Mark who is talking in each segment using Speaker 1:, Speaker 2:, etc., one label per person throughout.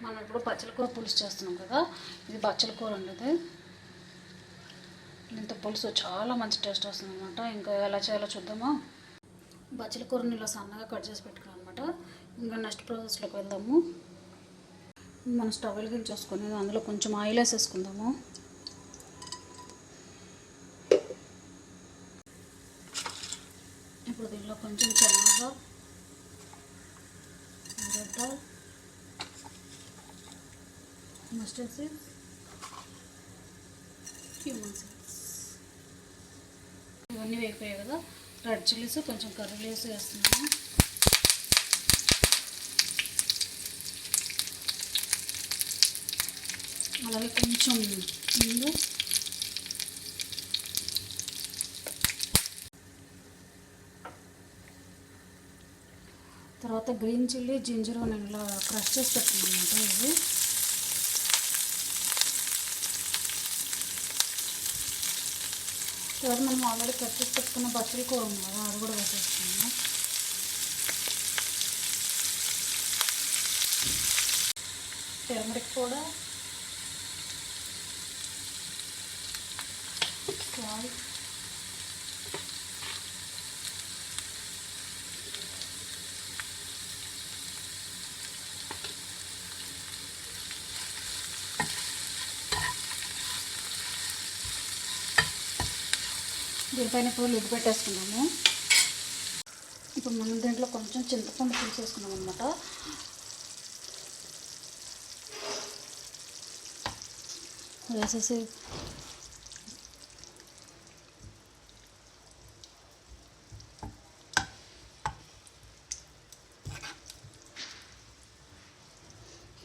Speaker 1: మనం ఇప్పుడు బచ్చల కూర పులుసు చేస్తున్నాం కదా, ఇది బచ్చల కూర అండి. ఇది ఇంత పులుసు చాలా మంచి టేస్ట్ వస్తుంది అనమాట. ఇంకా ఎలా చేయాలో చూద్దామా. బచ్చల కూరని ఇలా సన్నగా కట్ చేసి పెట్టుకున్నాం అనమాట. ఇంకా నెక్స్ట్ ప్రాసెస్లోకి వెళ్దాము. మనం స్టవ్ వెలిగించేసుకొని అందులో కొంచెం ఆయిల్ వేసేసుకుందాము. ఇప్పుడు దీనిలో కొంచెం చెన్నగా, ఉల్లిగడ్డ, మస్టర్డ్ సీడ్స్, క్యూమన్ సీడ్స్ ఇవన్నీ వేగిపోయాయి కదా. రెడ్ చిల్లీస్, కొంచెం కర్రీ లీవ్స్ వేస్తున్నాను. అలాగే కొంచెం ఇంగు, తర్వాత గ్రీన్ చిల్లీ, జింజర్ నేను ఇలా క్రష్ చేసి పెట్టుకున్నాను అనమాట. ఇది తర్వాత మనం ఆల్రెడీ కట్ చేసి పెట్టుకున్న బచ్చల కూర ఉంది కదా, అది కూడా వేసేస్తున్నాము. టర్మరిక్ పౌడర్, సాల్ట్, దీనిపైన ఇప్పుడు లిడ్ పెట్టేసుకున్నాము. ఇప్పుడు మనం దీంట్లో కొంచెం చింతపండు పులుసు వేసుకున్నాం అనమాట. వేసేసి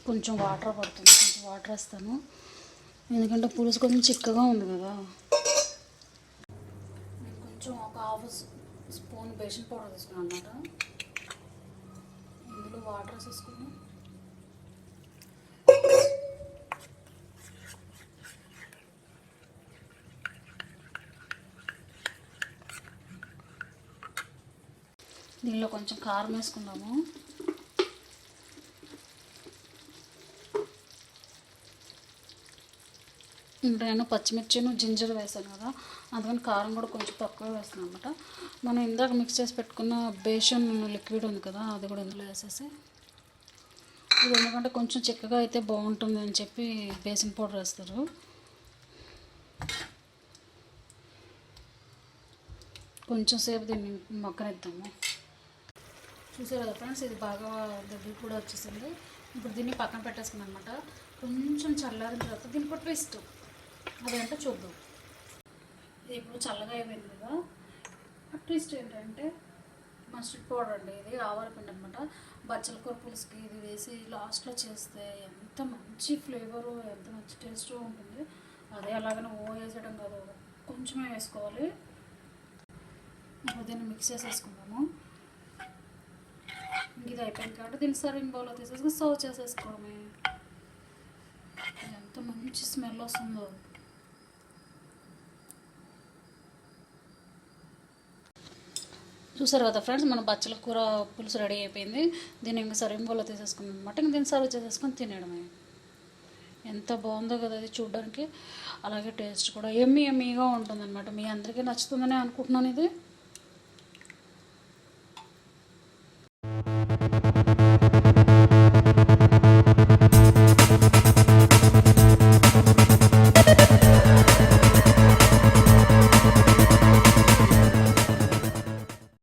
Speaker 1: కొంచెం వాటర్ పడుతుంది, కొంచెం వాటర్ వేస్తాను ఎందుకంటే పులుసు కొంచెం చిక్కగా ఉంది కదా. నేను కొంచెం ఒక హాఫ్ స్పూన్ బేకింగ్ పౌడర్ తీసుకున్నాను అన్నమాట. ఇందులో వాటర్ వేసేసుకుని దీనిలో కొంచెం కారం వేసుకుందాము. ఇంకా నేను పచ్చిమిర్చిను జింజర్ వేసాను కదా, అందుకని కారం కూడా కొంచెం తక్కువ వేస్తాను అనమాట. మనం ఇందాక మిక్స్ చేసి పెట్టుకున్న బేషన్ లిక్విడ్ ఉంది కదా, అది కూడా ఇందులో వేసేసి, ఇది ఎందుకంటే కొంచెం చిక్కగా అయితే బాగుంటుంది అని చెప్పి బేసిన్ పౌడర్ వేస్తారు. కొంచెం సేపు దీన్ని మగ్గనిద్దాము. చూసారు కదా ఫ్రెండ్స్, ఇది బాగా దగ్గర కూడా వచ్చేసింది. ఇప్పుడు దీన్ని పక్కన పెట్టేసుకున్నాను అనమాట. కొంచెం చల్లారిన తర్వాత దీనికి ఒక ట్విస్ట్, అదేంటో చూద్దాం. ఇది ఇప్పుడు చల్లగా అయిపోయింది కదా. ఆ ట్విస్ట్ ఏంటంటే మస్టర్డ్ పౌడర్ అండి. ఇది ఆవాల పిండి అనమాట. బచ్చల కూర పులుసుకి ఇది వేసి లాస్ట్లో చేస్తే ఎంత మంచి ఫ్లేవరు, ఎంత మంచి టేస్ట్ ఉంటుంది. అదే అలాగనే వేసేయడం కాదు, కొంచెమే వేసుకోవాలి. ఇప్పుడు దీన్ని మిక్స్ చేసేసుకుందాము. ఇది అయిపోయింది కాబట్టి దీన్ని సర్వింగ్ బౌల్లో తీసేసుకుని సర్వ్ చేసేసుకోవడమే. ఎంత మంచి స్మెల్ వస్తుందో. చూసారు కదా ఫ్రెండ్స్, మన బచ్చల కూర పులుసు రెడీ అయిపోయింది. దీన్ని ఇంకా సర్వింగ్ బౌల్లో తీసేసుకున్నాం అనమాట. ఇంక దీన్ని సర్వ్ చేసేసుకొని తినేయడమే. ఎంత బాగుందో కదా అది చూడడానికి, అలాగే టేస్ట్ కూడా ఎమ్మీగా ఉంటుంది అనమాట. మీ అందరికీ నచ్చుతుందని అనుకుంటున్నాను ఇది.